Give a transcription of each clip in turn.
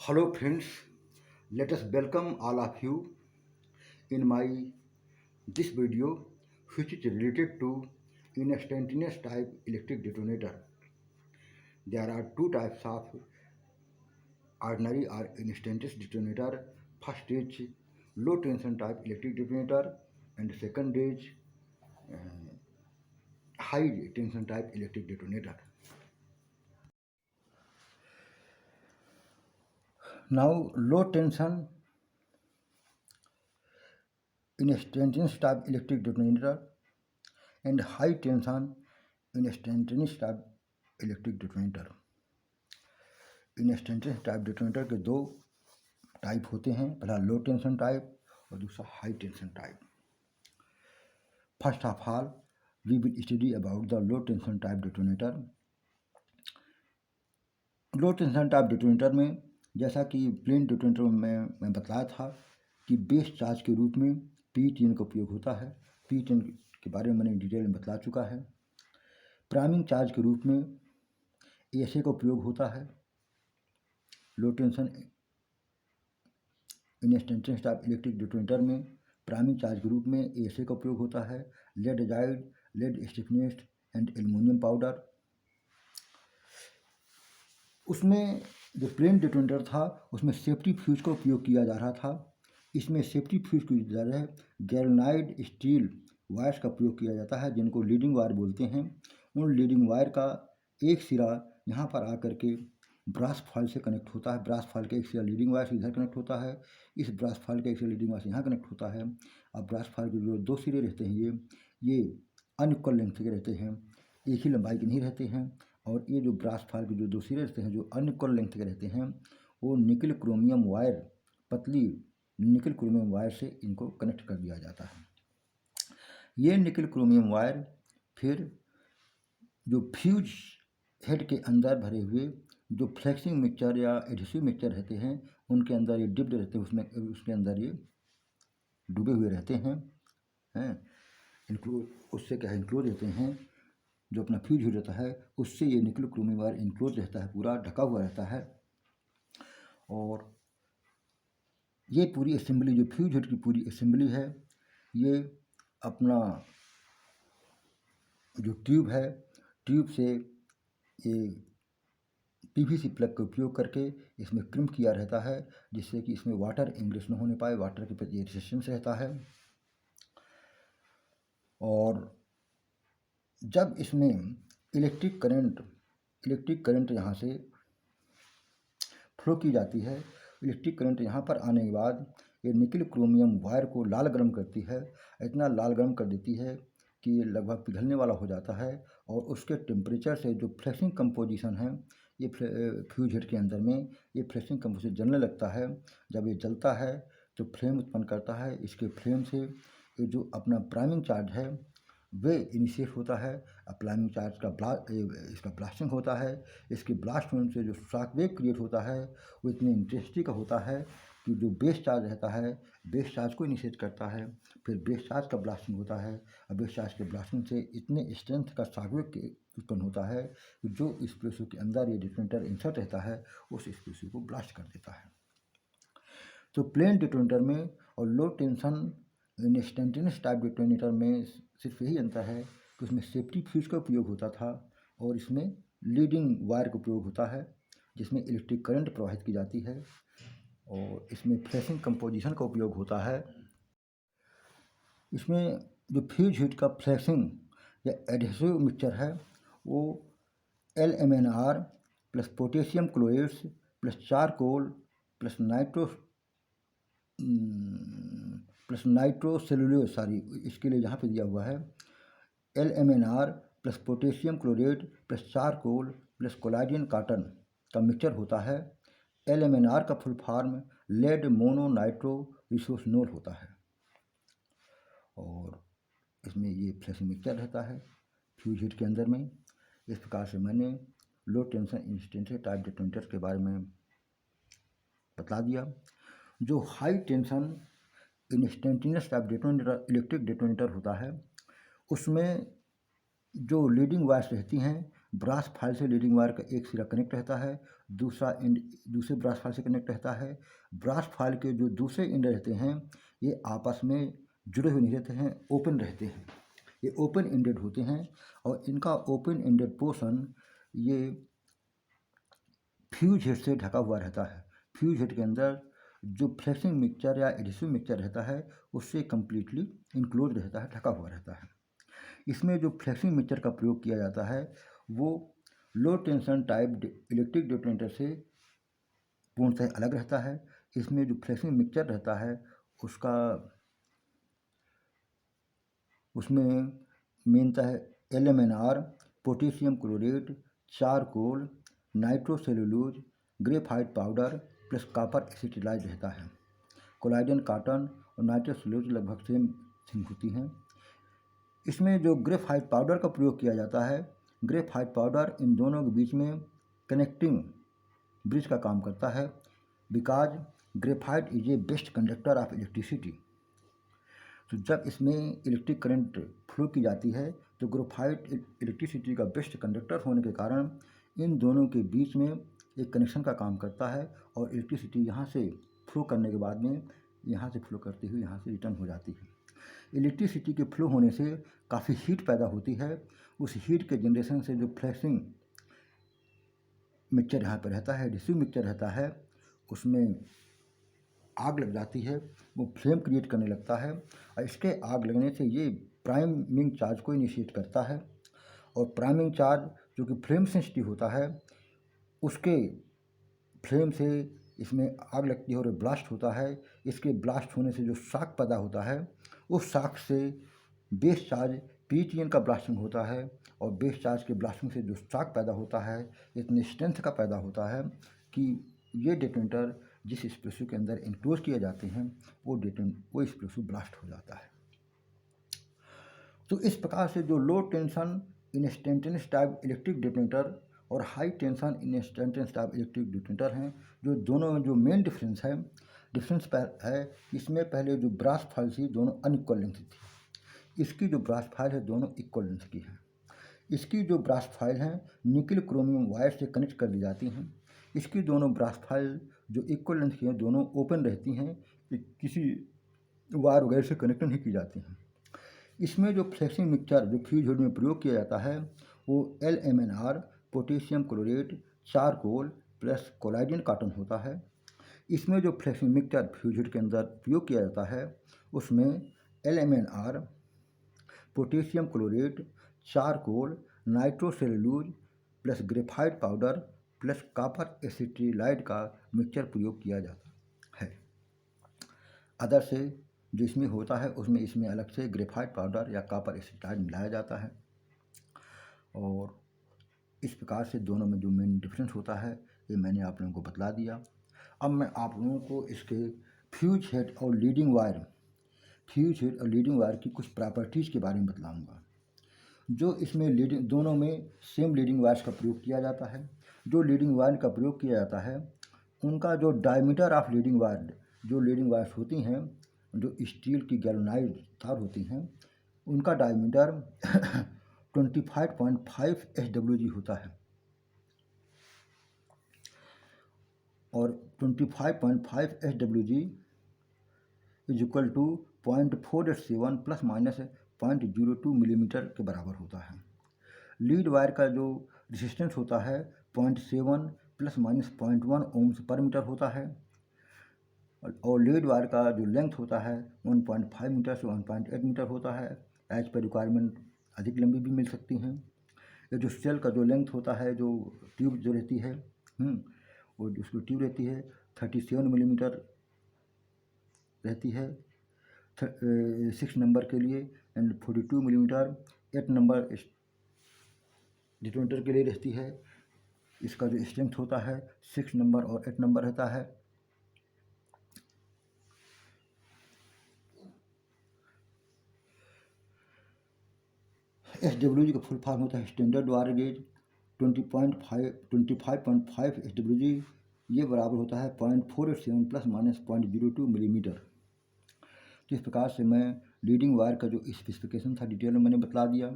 Hello friends, let us welcome all of you in my this video which is related to instantaneous type electric detonator. There are two types of ordinary or instantaneous detonator. First is low tension type electric detonator and second is high tension type electric detonator. Now low tension instantaneous type electric detonator and high tension instantaneous type electric detonator. Instantaneous type detonator के दो type होते हैं, पहला लो tension type और दूसरा high tension type. First of all we will study about the low tension type detonator. Low tension type detonator में जैसा कि प्लेन डिटोनेटर में मैं बताया था कि बेस चार्ज के रूप में P10 का उपयोग होता है। P10 के बारे में मैंने डिटेल में बतला चुका है। प्राइमिंग चार्ज के रूप में एसए का उपयोग होता है। Low tension instantaneous type electric detonator में प्राइमिंग चार्ज के रूप में एसए का उपयोग होता है। Lead azide, lead styphnate and aluminium powder. उसमें जो प्लेन डिटोनेटर था उसमें सेफ्टी फ्यूज का उपयोग किया जा रहा था। इसमें सेफ्टी फ्यूज की जगह गैल्वेनाइड स्टील वायर्स का प्रयोग किया जाता है, जिनको लीडिंग वायर बोलते हैं। उन लीडिंग वायर का एक सिरा यहाँ पर आकर के ब्रास फॉल से कनेक्ट होता है। ब्रास फॉल का एक सिरा लीडिंग वायर से इधर कनेक्ट होता है, इस ब्रास फॉल का एक सिरा लीडिंग वायर से यहाँ कनेक्ट होता है। अब ब्रास फॉल के जो दो सिरे रहते हैं ये अनइक्वल लेंथ के रहते हैं, एक ही लंबाई के नहीं रहते हैं। और ये जो ब्रास फॉल के जो दो सिरे रहते हैं जो अनइक्वल लेंथ के रहते हैं, वो निकल क्रोमियम वायर, पतली निकल क्रोमियम वायर से इनको कनेक्ट कर दिया जाता है। ये निकल क्रोमियम वायर फिर जो फ्यूज हेड के अंदर भरे हुए जो फ्लेक्सिंग मिक्सचर या एडहेसिव मिक्सचर रहते हैं उनके अंदर ये डिप्ड रहते हैं, उसमें उसके अंदर ये डूबे हुए रहते हैं इंक्लोज, उससे क्या है इंक्लोज रहते हैं। जो अपना फ्यूज हो जाता है उससे ये निकल क्रोमियम वायर इंक्लोज रहता है, पूरा ढका हुआ रहता है। और ये पूरी असेंबली जो फ्यूज हेड की पूरी असेंबली है, ये अपना जो ट्यूब है, ट्यूब से ये पीवीसी प्लग का उपयोग करके इसमें क्रिम्प किया रहता है, जिससे कि इसमें वाटर इंग्रेस न होने पाए, वाटर के प्रति रेजिस्टेंस रहता है। और जब इसमें इलेक्ट्रिक करंट यहाँ से फ्लो की जाती है, इलेक्ट्रिक करंट यहाँ पर आने के बाद ये निकल क्रोमियम वायर को लाल गर्म करती है। इतना लाल गर्म कर देती है कि ये लगभग पिघलने वाला हो जाता है। और उसके टेम्परेचर से जो फ्लेक्सिंग कंपोजिशन है ये फ्यूज हेड के अंदर में ये फ्लेक्सिंग कंपोजिशन जलने लगता है। जब ये जलता है तो फ्लेम उत्पन्न करता है। इसके फ्लेम से ये जो अपना प्राइमिंग चार्ज है वे इनिशिएट होता है। प्राइमिंग चार्ज का इसका ब्लास्टिंग होता है। इसके ब्लास्ट होने से जो शॉकवेव क्रिएट होता है वो इतने इंटेंसिटी का होता है कि जो बेस चार्ज रहता है बेस चार्ज को इनिशिएट करता है, फिर बेस चार्ज का ब्लास्टिंग होता है। और बेस चार्ज के ब्लास्टिंग से इतने स्ट्रेंथ का शॉकवेव उत्पन्न होता है कि जो एक्सप्लोसिव के अंदर ये डिटोनेटर इंसर्ट रहता है उस एक्सप्लोसिव को ब्लास्ट कर देता है। तो प्लेन डिटोनेटर में और लो टेंशन इंस्टेंटेनियस टाइप डिटोनेटर में सिर्फ यही अंतर है कि उसमें सेफ्टी फ्यूज का उपयोग होता था और इसमें लीडिंग वायर का उपयोग होता है, जिसमें इलेक्ट्रिक करंट प्रवाहित की जाती है। और इसमें फ्लेक्सिंग कंपोजिशन का उपयोग होता है। इसमें जो फ्यूज हेड का फ्लेक्सिंग या एडहेसिव मिक्सचर है वो LMNR plus potassium chlorides plus charcoal plus nitrocellulose, sorry इसके लिए यहाँ पे दिया हुआ है LMNR plus potassium chloride plus charcoal plus collagen cotton का मिक्सचर होता है। LMNR का full form lead mono nitro resorcinol होता है। और इसमें ये फ्लेक्सिंग मिक्सचर रहता है फ्यूज हेड के अंदर में। इस प्रकार से मैंने low tension instantaneous type detonator के बारे में बता दिया। जो high tension instantaneous type detonator electric detonator होता है उसमें जो लीडिंग वायर्स रहती हैं ब्रास फाइल से लीडिंग वायर का एक सिरा कनेक्ट रहता है, दूसरा एंड दूसरे ब्रास फाइल से कनेक्ट रहता है। ब्रास फाइल के जो दूसरे एंड रहते हैं ये आपस में जुड़े हुए नहीं रहते हैं, ओपन रहते हैं। ये ओपन एंडेड होते हैं और इनका ओपन एंडेड पोर्शन ये फ्यूज हेड से ढका हुआ रहता है। फ्यूज हेड के अंदर जो फ्लेक्सिंग मिक्सचर या एडिसिव मिक्सचर रहता है उससे कम्प्लीटली इनक्लोज रहता है, ढका हुआ रहता है। इसमें जो फ्लेक्सिंग मिक्सचर का प्रयोग किया जाता है वो लो टेंशन टाइप इलेक्ट्रिक डेटोनेटर से पूर्णतः अलग रहता है। इसमें जो फ्लेक्सिंग मिक्सचर रहता है उसमें मेनता है LMNR, potassium chlorate, charcoal, nitrocellulose, graphite powder plus copper acetylide रहता है। कोलाइडन कॉटन और नाइट्रोसेलुलोज लगभग सेम होती हैं। इसमें जो ग्रेफाइट पाउडर का प्रयोग किया जाता है, ग्रेफाइट पाउडर इन दोनों के बीच में कनेक्टिंग ब्रिज का काम करता है, because graphite is a best conductor of electricity. तो जब इसमें इलेक्ट्रिक करंट फ्लो की जाती है तो ग्रेफाइट इलेक्ट्रिसिटी का बेस्ट कंडक्टर होने के कारण इन दोनों के बीच में एक कनेक्शन का काम करता है और इलेक्ट्रिसिटी यहाँ से फ्लो करने के बाद में यहाँ से फ्लो करती हुई यहाँ से रिटर्न हो जाती है। इलेक्ट्रिसिटी के फ्लो होने से काफ़ी हीट पैदा होती है। उस हीट के जनरेशन से जो फ्लैशिंग मिक्सचर यहाँ पर रहता है, एडिसिव मिक्सचर रहता है, उसमें आग लग जाती है, वो फ्लेम क्रिएट करने लगता है और इसके आग लगने से ये प्राइमिंग चार्ज को इनिशिएट करता है। और प्राइमिंग चार्ज जो कि फ्लेम सेंसिटिव होता है उसके फ्लेम से इसमें आग लगती है और ब्लास्ट होता है। इसके ब्लास्ट होने से जो शॉक पैदा होता है उस शॉक से बेस चार्ज PTN का ब्लास्टिंग होता है और बेस चार्ज के ब्लास्टिंग से जो शॉक पैदा होता है इतने स्ट्रेंथ का पैदा होता है कि ये डेटोनेटर जिस एक्सप्लोसिव के अंदर इंक्लोज किए जाते हैं वो एक्सप्लोसिव ब्लास्ट हो जाता है। तो इस प्रकार से जो low tension instantaneous type electric detonator और high tension instantaneous type electric detonator हैं, जो दोनों में जो मेन डिफरेंस है इसमें पहले जो ब्रास फाइल थी दोनों अनइक्वल लेंथ थी, इसकी जो ब्रास फाइल है दोनों इक्वल लेंथ की है। इसकी जो ब्रास फाइल हैं निकिल क्रोमियम वायर से कनेक्ट कर दी जाती हैं। इसकी दोनों ब्रास फाइल जो इक्वल लेंथ की हैं दोनों ओपन रहती हैं, किसी वायर वगैरह से कनेक्ट नहीं की जाती हैं। इसमें जो फ्लेक्सिंग मिक्सचर जो फ्यूज हेड में प्रयोग किया जाता है वो LMNR, potassium chlorate, charcoal plus collodion cotton होता है। इसमें जो फ्लेक्सिंग मिक्सचर फ्यूज हेड के अंदर प्रयोग किया जाता है उसमें LMNR, potassium chlorate, charcoal, nitrocellulose plus graphite powder plus copper acetylide का मिक्सचर प्रयोग किया जाता है। अदर से जो इसमें होता है उसमें इसमें अलग से ग्रेफाइट पाउडर या कॉपर एसिटाइड मिलाया जाता है। और इस प्रकार से दोनों में जो मेन डिफरेंस होता है ये मैंने आप लोगों को बतला दिया। अब मैं आप लोगों को इसके फ्यूज हेड और लीडिंग वायर की कुछ प्रॉपर्टीज़ के बारे में बतलाऊँगा। जो इसमें दोनों में सेम लीडिंग वायर्स का प्रयोग किया जाता है। जो लीडिंग वायर का प्रयोग किया जाता है उनका जो डायमीटर ऑफ लीडिंग वायर्स होती हैं, जो स्टील की गैल्वेनाइज्ड तार होती हैं, उनका डायमीटर 25.5 SWG होता है और 25.5 SWG is equal to 0.487 plus minus 0.02 millimetre के बराबर होता है। लीड वायर का जो रेजिस्टेंस होता है 0.7 प्लस माइनस 0.1 ओम्स पर मीटर होता है और लीड वायर का जो लेंथ होता है 1.5 मीटर से 1.8 मीटर होता है। एज पर रिक्वायरमेंट अधिक लंबी भी मिल सकती हैं। ये जो सेल का जो लेंथ होता है, जो ट्यूब जो रहती है वो उसकी ट्यूब रहती है 37 मिलीमीटर रहती है 6 नंबर के लिए एंड 42 मिलीमीटर 8 नंबर डिटोनेटर के लिए रहती है। इसका जो स्ट्रेंथ होता है 6 नंबर और 8 नंबर रहता है। SWG का फुल फॉर्म होता है स्टैंडर्ड वायर गेज। 25.5 SWG ये बराबर होता है 0.487 प्लस माइनस 0.02 मिलीमीटर। तो इस प्रकार से मैं लीडिंग वायर का जो स्पेसिफिकेशन था डिटेल में मैंने बतला दिया।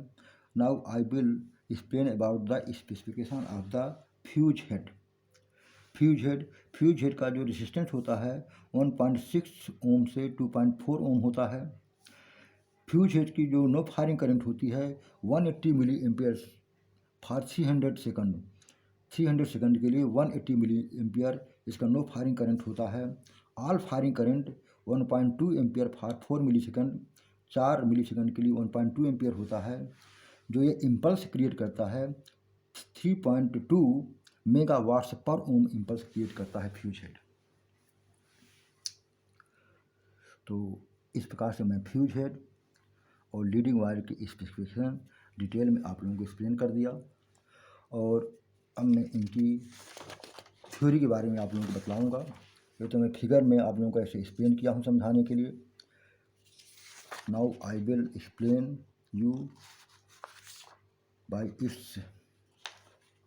Now I will explain about the specification of the fuse head. Fuse head का जो रेजिस्टेंस होता है 1.6 ओम से 2.4 ओम होता है। फ्यूज हेड की जो नो फायरिंग करंट होती है 180 milli ampere for 300 second. 300 second के लिए 180 मिली एम्पियर इसका नो फायरिंग करंट होता है। All firing current 1.2 ampere for 4 milli second. 4 milli second के लिए 1.2 एम्पियर होता है। जो ये इम्पल्स क्रिएट करता है 3.2 मेगावाट्स पर ओम इम्पल्स क्रिएट करता है फ्यूज हेड। तो इस प्रकार से मैं फ्यूज हेड और लीडिंग वायर की स्पेसिफिकेशन डिटेल में आप लोगों को एक्सप्लेन कर दिया, और अब मैं इनकी थ्योरी के बारे में आप लोगों को बतलाऊँगा। ये तो मैं फिगर में आप लोगों को ऐसे एक्सप्लेन किया हूँ समझाने के लिए। Now I will explain you bye it's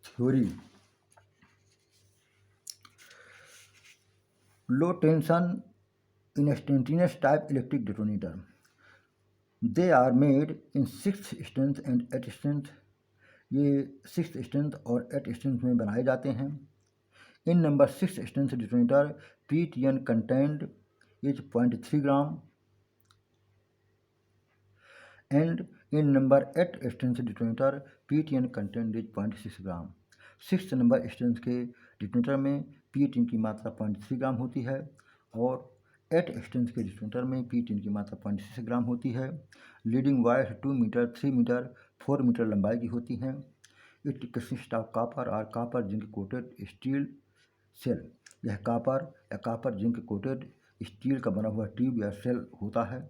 theory. Low tension instantaneous type electric detonator. They are made in 6th strength and 8th strength. ये 6th strength और 8th strength में बनाए जाते हैं। इन number 6th strength detonator PTN contained is 0.3 gram and in number 8th strength detonator PTN contained is 0.6 gram. 6th number strength के detonator में PTN की मात्रा 0.3 ग्राम होती है और 8 स्ट्रेंथ के डिटोनेटर में PTN की मात्रा 0.6 ग्राम होती है। Leading wire 2 metre, 3 metre, 4 metre लंबाई की होती हैं। इट कंसिस्ट ऑफ कॉपर और copper zinc coated steel shell. यह कॉपर या कॉपर जिंक कोटेड स्टील का बना हुआ ट्यूब या सेल होता है।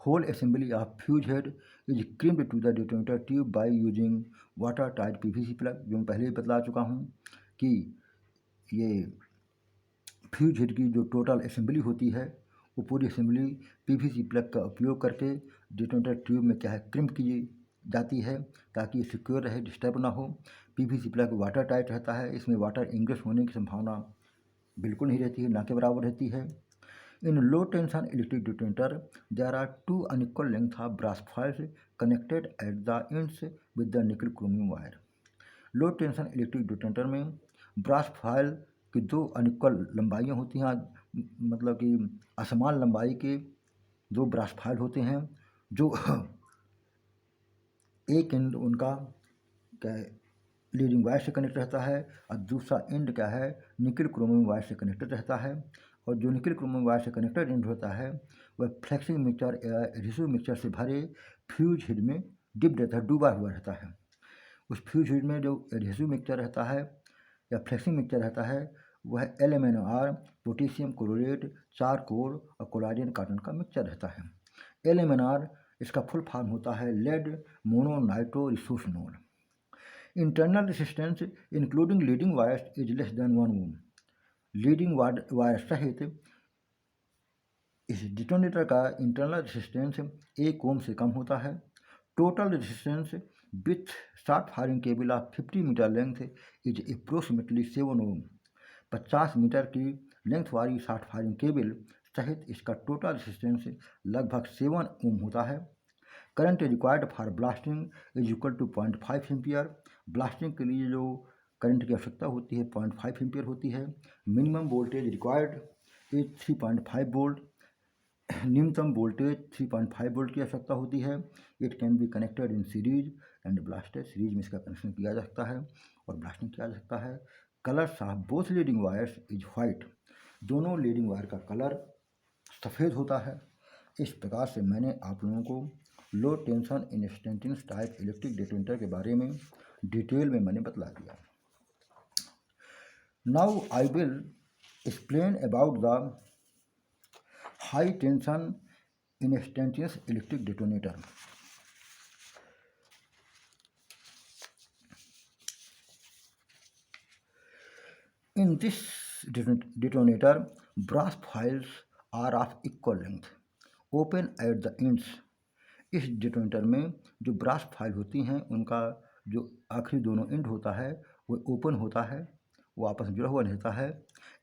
Whole assembly of fuse head is crimped to the detonator tube by using watertight PVC plug. जो मैं पहले ही बतला चुका हूँ कि ये फ्यूज हेड की जो टोटल असेंबली होती है वो पूरी असेंबली PVC प्लग का उपयोग करके डिटोनेटर ट्यूब में क्या है क्रिम्प की जाती है ताकि सिक्योर रहे, डिस्टर्ब ना हो। PVC प्लग वाटर टाइट रहता है, इसमें वाटर इंग्रेस होने की संभावना बिल्कुल नहीं रहती है, ना के बराबर रहती है। In low tension electric detonator there are 2 unequal length of brass files connected at the ends with the nickel chromium wire. Low tension electric detonator में ब्रास फाइल की 2 अनइक्वल लंबाइयाँ होती हैं, मतलब कि असमान लंबाई के 2 ब्रास फाइल होते हैं जो एक एंड उनका क्या है लीडिंग वायर से कनेक्ट रहता है और दूसरा एंड क्या है निकल क्रोमियम वायर से कनेक्टेड रहता है। और जो निकल क्रोमियम वायर से कनेक्टेड एंड होता है वह फ्लेक्सिंग मिक्सचर या एडहेसिव मिक्सचर से भरे फ्यूज हेड में डिप रहता है, डूबा हुआ रहता है। उस फ्यूज हेड में जो एडहेसिव मिक्सचर रहता है या फ्लेक्सिंग मिक्सचर रहता है वह LMNR, पोटेशियम क्लोरेट, चारकोल और कोलाजन कॉटन का मिक्सचर रहता है। LMNR इसका फुल फॉर्म होता है lead mono nitro resorcinol. Internal resistance including leading wires is less than 1 ohm. Leading wire सहित इस डिटोनेटर का इंटरनल रेसिस्टेंस 1 ओम से कम होता है। Total resistance with short firing cable of 50 metre length is approximately 7 ohm. 50 metre की length वाली short firing cable सहित इसका टोटल रेसिस्टेंस लगभग 7 ओम होता है। Current required for blasting is equal to 0.5 ampere. Blasting के लिए जो करंट की आवश्यकता होती है 0.5 एम्पियर होती है। Minimum voltage required is 3.5 volt. न्यूनतम वोल्टेज 3.5 वोल्ट की आवश्यकता होती है। It can be connected in series and blasted. Series में इसका कनेक्शन किया जा सकता है और ब्लास्टिंग किया जा सकता है। Colours of both leading wires is white. दोनों लीडिंग वायर का कलर सफ़ेद होता है। इस प्रकार से मैंने आप लोगों को low tension instantaneous type electric detonator के बारे में डिटेल में मैंने बतला दिया। Now I will explain about the high tension instantaneous electric detonator. In this detonator, brass files are of equal length, open at the ends. इस detonator में जो ब्रास फाइल होती हैं उनका जो आखिरी दोनों एंड होता है वो ओपन होता है, वो आपस में जुड़ा हुआ रहता है।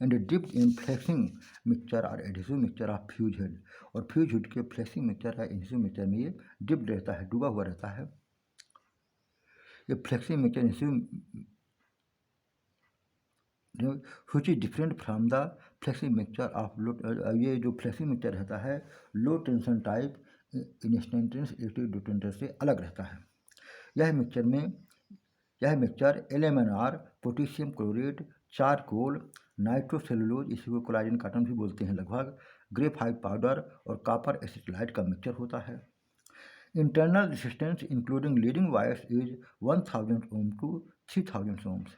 And dipped in flexing mixture और adhesive mixture of fuse head. और फ्यूज हेड के फ्लेक्सिंग मिक्सचर या एडहेसिव मिक्सचर में ये डिप्ड रहता है, डूबा हुआ रहता है। ये flexi mixture which is different from the flexi mixture of low, ये जो फ्लेक्सी मिक्सचर रहता है low tension type instantaneous electric detonator से अलग रहता है। यह mixture LMNR, potassium chlorate, charcoal, nitrocellulose, इसी को कोलाजन कार्टन भी बोलते हैं लगभग, ग्रेफाइट पाउडर और कॉपर एसिटाइड का मिक्सचर होता है। Internal resistance including leading wires is 1000 ohm to 3000 ohms.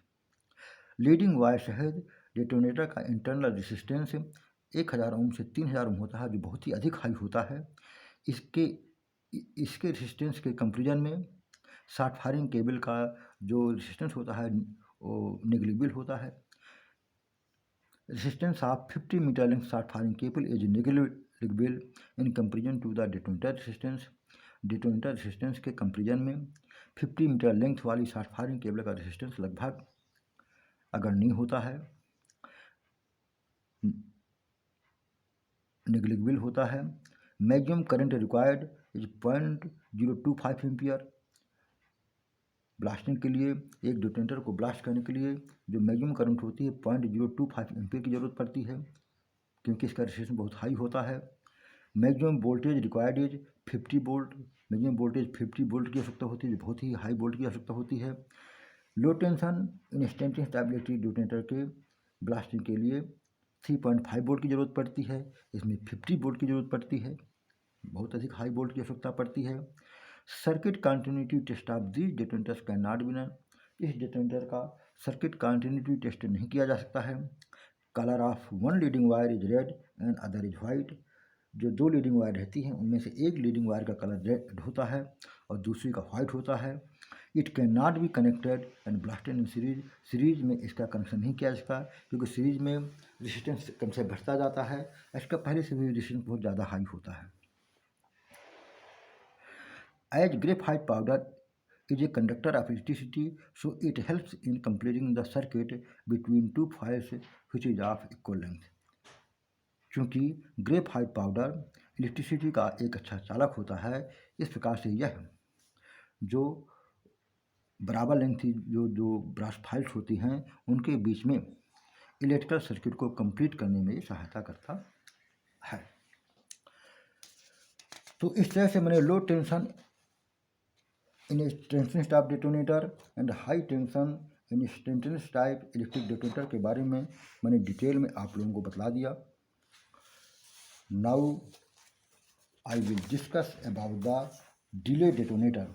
Leading wire सहित डेटोनेटर का इंटरनल रेजिस्टेंस 1000 ओम से 3000 ओम होता है, जो बहुत ही अधिक हाई होता है। इसके रेजिस्टेंस के कंपेरिजन में शॉर्ट फायरिंग केबल का जो रेजिस्टेंस होता है वो नेग्लिजिबल होता है। Resistance of 50 metre length short firing cable is negligible in comparison to the detonator resistance. Detonator resistance के कंपेरिजन में 50 मीटर लेंथ वाली शॉर्ट फायरिंग केबल का रेजिस्टेंस लगभग अग्रणी होता है, नेग्लिजिबल होता है। Maximum current required is 0.025 ampere. Blasting के लिए एक डेटोनेटर को ब्लास्ट करने के लिए जो मैक्सिमम करंट होती है 0.025 एम्पियर की ज़रूरत पड़ती है, क्योंकि इसका रेजिस्टेंस बहुत हाई होता है। Maximum voltage required is 50 volt. Maximum voltage 50 volt की आवश्यकता होती है, जो बहुत ही हाई वोल्ट की आवश्यकता होती है। Low tension instantaneous stability detonator के ब्लास्टिंग के लिए 3.5 वोल्ट की ज़रूरत पड़ती है। इसमें 50 वोल्ट की ज़रूरत पड़ती है, बहुत अधिक हाई वोल्ट की आवश्यकता पड़ती है। Circuit continuity test of this detonators can not be done. इस डेटोनेटर का सर्किट कंटिन्यूटी टेस्ट नहीं किया जा सकता है। Colour of one leading wire is red and other is white. जो दो लीडिंग वायर रहती हैं उनमें से एक लीडिंग वायर का कलर रेड होता है और दूसरी का वाइट होता है। It can not be connected and blasted in series. Series में इसका कनेक्शन नहीं किया जा सकता, क्योंकि सीरीज में रेजिस्टेंस कम से बढ़ता जाता है। इसका पहले से भी रेजिस्टेंस बहुत ज़्यादा हाई होता है। As graphite powder is a conductor of electricity, so it helps in completing the circuit between two coils which is of equal length. चूँकि ग्रेफाइट पाउडर इलेक्ट्रिसिटी का एक अच्छा चालक होता है, इस प्रकार से यह जो बराबर लेंथ की जो ब्रास फाइल्स होती हैं उनके बीच में इलेक्ट्रिकल सर्किट को कंप्लीट करने में सहायता करता है। तो इस तरह से मैंने low tension instantaneous type detonator and high tension instantaneous type electric detonator के बारे में मैंने डिटेल में आप लोगों को बतला दिया। Now I will discuss about the delay detonator.